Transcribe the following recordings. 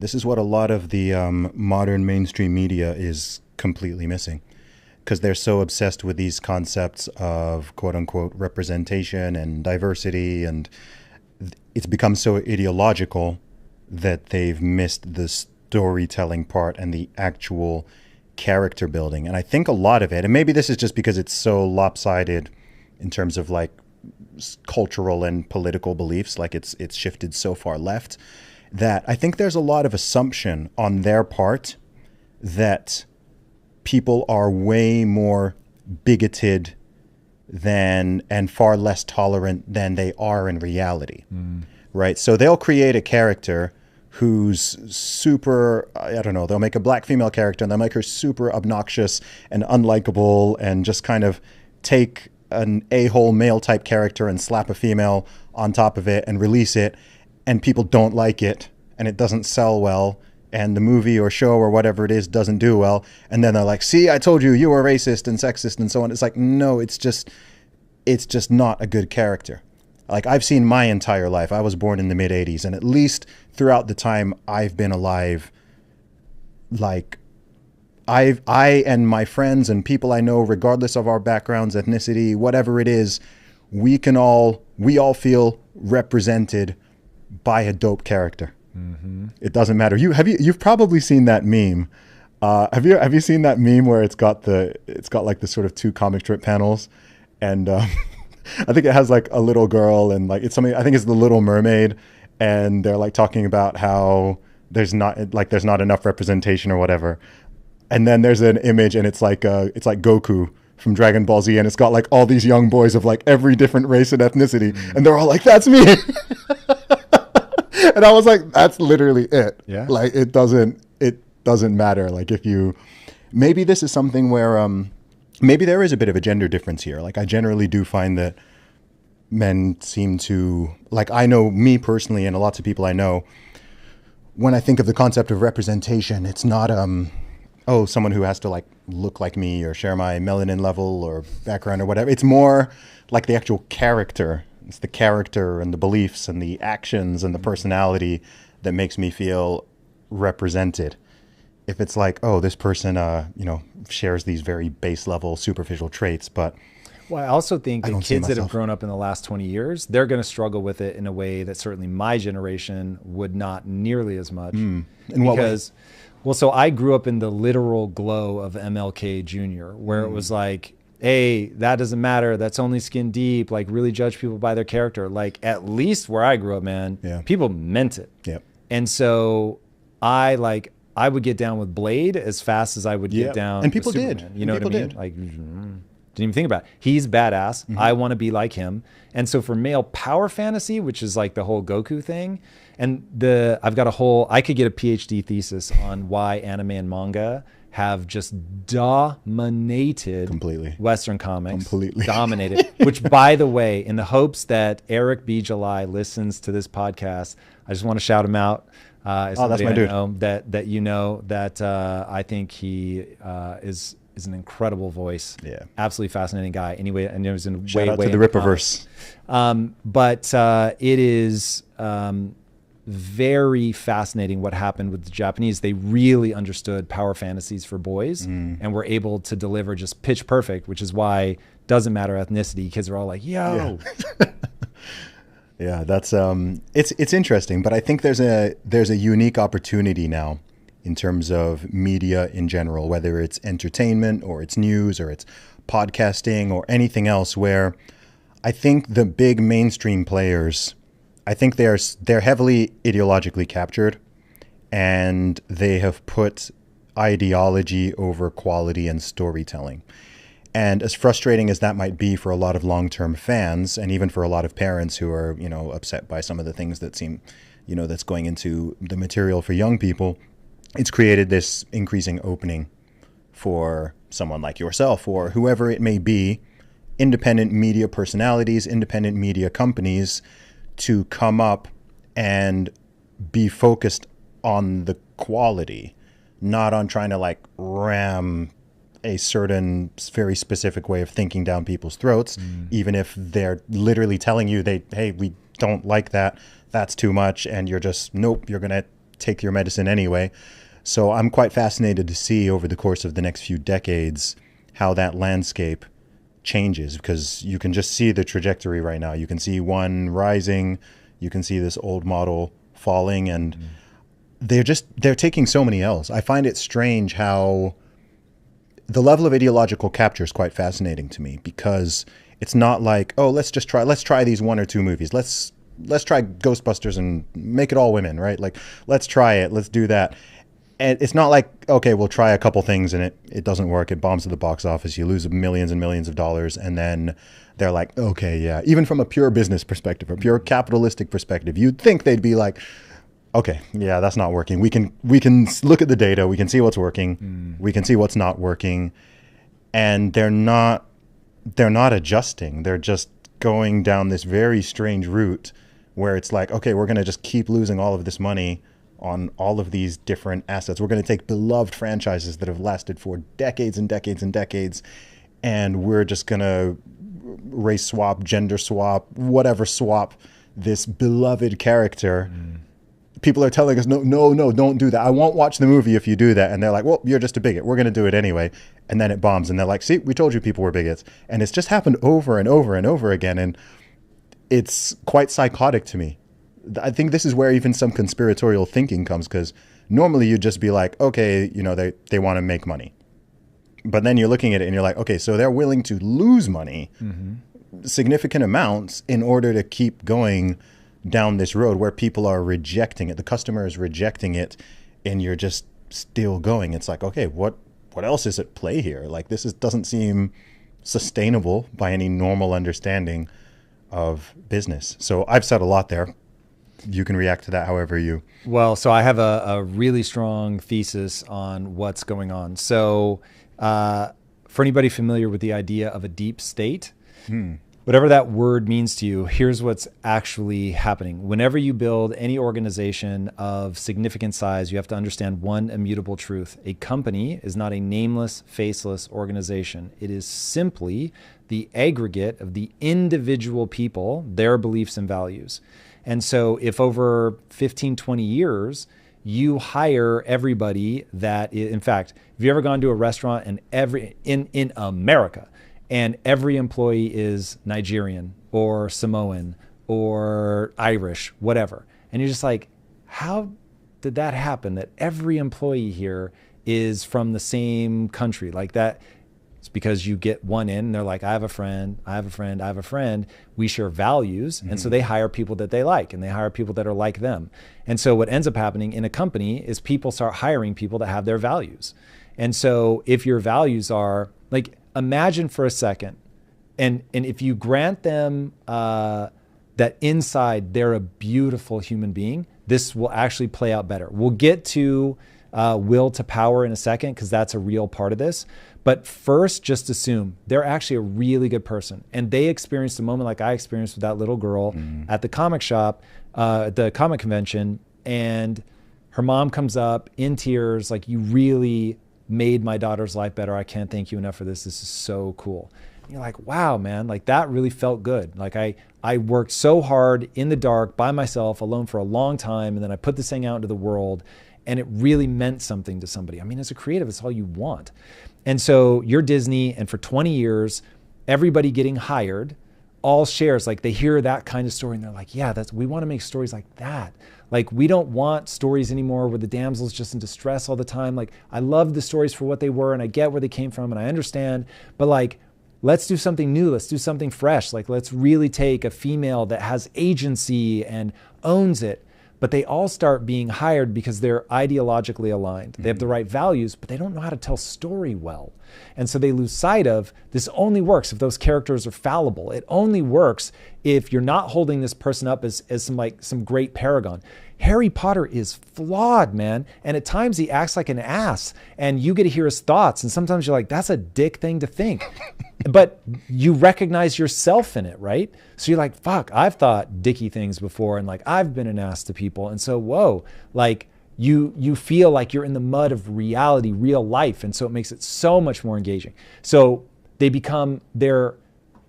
This is what a lot of the modern mainstream media is completely missing, because they're so obsessed with these concepts of quote unquote representation and diversity, and it's become so ideological that they've missed the storytelling part and the actual character building. And I think a lot of it, and maybe this is just because it's so lopsided in terms of like cultural and political beliefs, like it's shifted so far left, that I think there's a lot of assumption on their part that people are way more bigoted than and far less tolerant than they are in reality. Right? So they'll create a character who's super, I don't know, they'll make a black female character and they'll make her super obnoxious and unlikable and just kind of take an a-hole male type character and slap a female on top of it and release it, and people don't like it and it doesn't sell well, and the movie or show or whatever it is doesn't do well, and then they're like, see, I told you, you were racist and sexist and so on. It's like, no, it's just not a good character. Like, I've seen my entire life. I was born in the mid 80s, and at least throughout the time I've been alive, like I and my friends and people I know, regardless of our backgrounds, ethnicity, whatever it is, we all feel represented by a dope character. It doesn't matter. You've probably seen that meme. Have you seen that meme where it's got like the sort of two comic strip panels, and I think it has like a little girl and like it's something, I think it's the Little Mermaid, and they're like talking about how there's not enough representation or whatever. And then there's an image and it's like Goku from Dragon Ball Z, and it's got like all these young boys of like every different race and ethnicity, and they're all like, that's me. And I was like, that's literally it. Yeah. Like it doesn't matter. Like maybe this is something where maybe there is a bit of a gender difference here. Like I generally do find that men seem to, like, I know me personally and lots of people I know, when I think of the concept of representation, it's not someone who has to like look like me or share my melanin level or background or whatever. It's more like the actual character. It's the character and the beliefs and the actions and the personality that makes me feel represented. If it's like, oh, this person, shares these very base level superficial traits, but well, I also think I that don't see kids that have myself. grown up in the last 20 years, they're going to struggle with it in a way that certainly my generation would not nearly as much. In what way? Well, so I grew up in the literal glow of MLK Jr., where it was like, hey, that doesn't matter. That's only skin deep. Like, really judge people by their character. Like, at least where I grew up, man, people meant it. Yep. And so I would get down with Blade as fast as I would get down and people with Superman. did. You know And what I people mean? did. Like, didn't even think about it. He's badass. I want to be like him. And so for male power fantasy, which is like the whole Goku thing, and I could get a PhD thesis on why anime and manga have just dominated Completely. Western comics. Completely. Dominated. Which, by the way, in the hopes that Eric B. July listens to this podcast, I just want to shout him out. As that's my I dude. know that I think he is an incredible voice. Yeah. Absolutely fascinating guy. Anyway, and it was in Shout way out to the Rippaverse. but it is very fascinating what happened with the Japanese. They really understood power fantasies for boys and were able to deliver just pitch perfect, which is why it doesn't matter ethnicity. Kids are all like, yo. Yeah, that's it's interesting, but I think there's a unique opportunity now in terms of media in general, whether it's entertainment or it's news or it's podcasting or anything else, where I think the big mainstream players, I think they're heavily ideologically captured, and they have put ideology over quality and storytelling. And as frustrating as that might be for a lot of long-term fans, and even for a lot of parents who are, upset by some of the things that seem, that's going into the material for young people, it's created this increasing opening for someone like yourself or whoever it may be, independent media personalities, independent media companies, to come up and be focused on the quality, not on trying to like ram a certain very specific way of thinking down people's throats, even if they're literally telling you hey, we don't like that, that's too much, and you're just, nope, you're going to take your medicine anyway. So I'm quite fascinated to see over the course of the next few decades how that landscape changes, because you can just see the trajectory right now. You can see one rising, you can see this old model falling, and they're taking so many L's. I find it strange how the level of ideological capture is quite fascinating to me, because it's not like, oh, let's try these 1 or 2 movies. Let's try Ghostbusters and make it all women, right? Like, let's try it, let's do that. And it's not like, okay, we'll try a couple things and it doesn't work. It bombs at the box office. You lose millions and millions of dollars. And then they're like, okay, yeah. Even from a pure business perspective, a pure capitalistic perspective, you'd think they'd be like, okay, yeah, that's not working. We can look at the data. We can see what's working. We can see what's not working. And they're not adjusting. They're just going down this very strange route where it's like, okay, we're going to just keep losing all of this money on all of these different assets. We're going to take beloved franchises that have lasted for decades and decades and decades, and we're just going to race swap, gender swap, whatever swap this beloved character. People are telling us, no, don't do that. I won't watch the movie if you do that. And they're like, well, you're just a bigot. We're going to do it anyway. And then it bombs. And they're like, see, we told you people were bigots. And it's just happened over and over and over again. And it's quite psychotic to me. I think this is where even some conspiratorial thinking comes, because normally you'd just be like, okay, you know, they want to make money. But then you're looking at it and you're like, okay, so they're willing to lose money, significant amounts, in order to keep going down this road where people are rejecting it. The customer is rejecting it, and you're just still going. It's like, okay, what else is at play here? Like, doesn't seem sustainable by any normal understanding of business. So I've said a lot there. You can react to that however you... Well, so I have a really strong thesis on what's going on. So for anybody familiar with the idea of a deep state, whatever that word means to you, here's what's actually happening. Whenever you build any organization of significant size, you have to understand one immutable truth. A company is not a nameless, faceless organization. It is simply the aggregate of the individual people, their beliefs and values. And so if over 15, 20 years, you hire everybody that is, in fact, have you ever gone to a restaurant and in America, and every employee is Nigerian or Samoan or Irish, whatever. And you're just like, how did that happen? That every employee here is from the same country like that? It's because you get one in and they're like, I have a friend, I have a friend, I have a friend. We share values. And so they hire people that they like, and they hire people that are like them. And so what ends up happening in a company is people start hiring people that have their values. And so if your values are like, imagine for a second, and if you grant them that inside they're a beautiful human being, this will actually play out better. We'll get to will to power in a second, because that's a real part of this. But first, just assume they're actually a really good person, and they experienced a moment like I experienced with that little girl at the comic shop, the comic convention, and her mom comes up in tears, like, you really made my daughter's life better. I can't thank you enough for this. This is so cool. And you're like, wow, man, like that really felt good. Like I worked so hard in the dark by myself, alone for a long time, and then I put this thing out into the world, and it really meant something to somebody. I mean, as a creative, it's all you want. And so you're Disney, and for 20 years, everybody getting hired all shares, like they hear that kind of story and they're like, yeah, we want to make stories like that. Like, we don't want stories anymore where the damsel's just in distress all the time. Like, I love the stories for what they were, and I get where they came from, and I understand, but like, let's do something new. Let's do something fresh. Like, let's really take a female that has agency and owns it. But they all start being hired because they're ideologically aligned. They have the right values, but they don't know how to tell story well. And so they lose sight of, this only works if those characters are fallible. It only works if you're not holding this person up as some great paragon. Harry Potter is flawed, man. And at times he acts like an ass, and you get to hear his thoughts. And sometimes you're like, that's a dick thing to think. But you recognize yourself in it, right? So you're like, fuck, I've thought dicky things before, and like, I've been an ass to people. And so, whoa, like you feel like you're in the mud of reality, real life. And so it makes it so much more engaging. So they're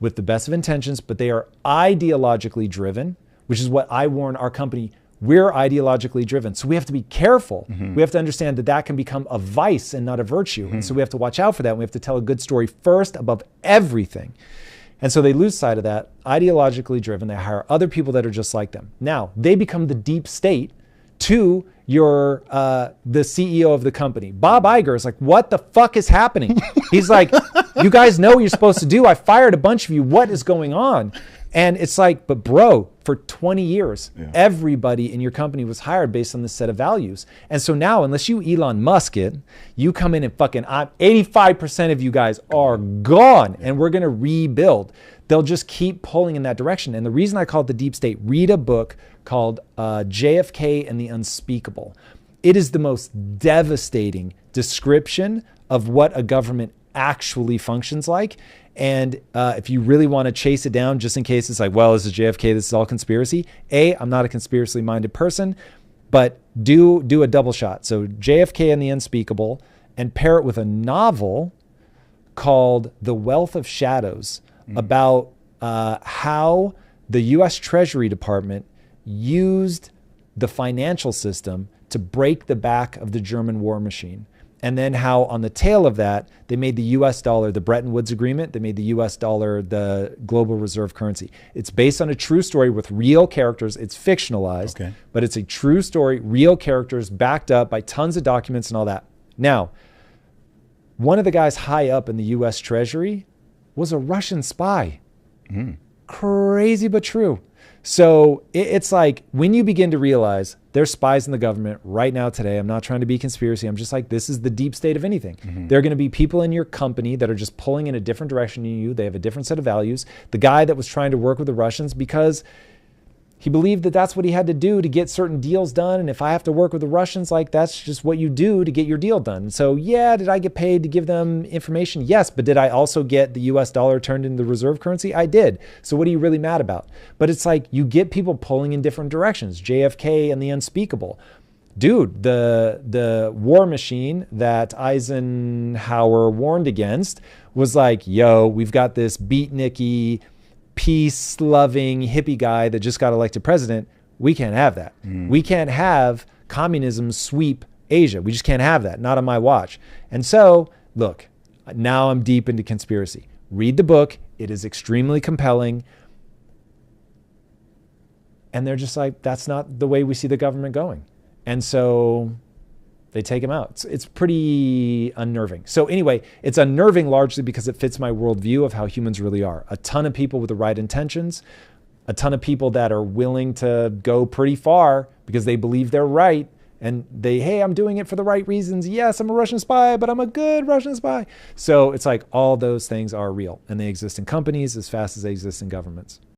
with the best of intentions, but they are ideologically driven, which is what I warn our company We're ideologically driven. So we have to be careful. We have to understand that that can become a vice and not a virtue. And so we have to watch out for that. And we have to tell a good story first above everything. And so they lose sight of that, ideologically driven. They hire other people that are just like them. Now, they become the deep state to your the CEO of the company. Bob Iger is like, what the fuck is happening? He's like, you guys know what you're supposed to do. I fired a bunch of you. What is going on? And it's like, but bro, for 20 years, everybody in your company was hired based on this set of values. And so now, unless you Elon Musk it, you come in and fucking, 85% of you guys are gone and we're going to rebuild. They'll just keep pulling in that direction. And the reason I call it the deep state, read a book called JFK and the Unspeakable. It is the most devastating description of what a government actually functions like. And if you really want to chase it down, just in case it's like, well, this is JFK, this is all conspiracy. I'm not a conspiracy minded person, but do a double shot. So JFK and the Unspeakable, and pair it with a novel called The Wealth of Shadows, about how the US Treasury Department used the financial system to break the back of the German war machine. And then how on the tail of that, they made the US dollar, the Bretton Woods Agreement, they made the US dollar the global reserve currency. It's based on a true story with real characters. It's fictionalized, but it's a true story, real characters backed up by tons of documents and all that. Now, one of the guys high up in the US Treasury was a Russian spy. Crazy, but true. So it's like when you begin to realize there's spies in the government right now today. I'm not trying to be conspiracy. I'm just like, this is the deep state of anything. There are going to be people in your company that are just pulling in a different direction than you. They have a different set of values. The guy that was trying to work with the Russians because he believed that that's what he had to do to get certain deals done. And if I have to work with the Russians, like that's just what you do to get your deal done. So yeah, did I get paid to give them information? Yes. But did I also get the US dollar turned into the reserve currency? I did. So what are you really mad about? But it's like you get people pulling in different directions. JFK and the Unspeakable. Dude, the war machine that Eisenhower warned against was like, yo, we've got this beatniky, peace-loving hippie guy that just got elected president. We can't have that. We can't have communism sweep Asia. We just can't have that. Not on my watch. And so, look, now I'm deep into conspiracy. Read the book. It is extremely compelling. And they're just like, that's not the way we see the government going. And so they take him out. It's pretty unnerving. So anyway, it's unnerving largely because it fits my worldview of how humans really are. A ton of people with the right intentions, a ton of people that are willing to go pretty far because they believe they're right. And hey, I'm doing it for the right reasons. Yes, I'm a Russian spy, but I'm a good Russian spy. So it's like all those things are real and they exist in companies as fast as they exist in governments.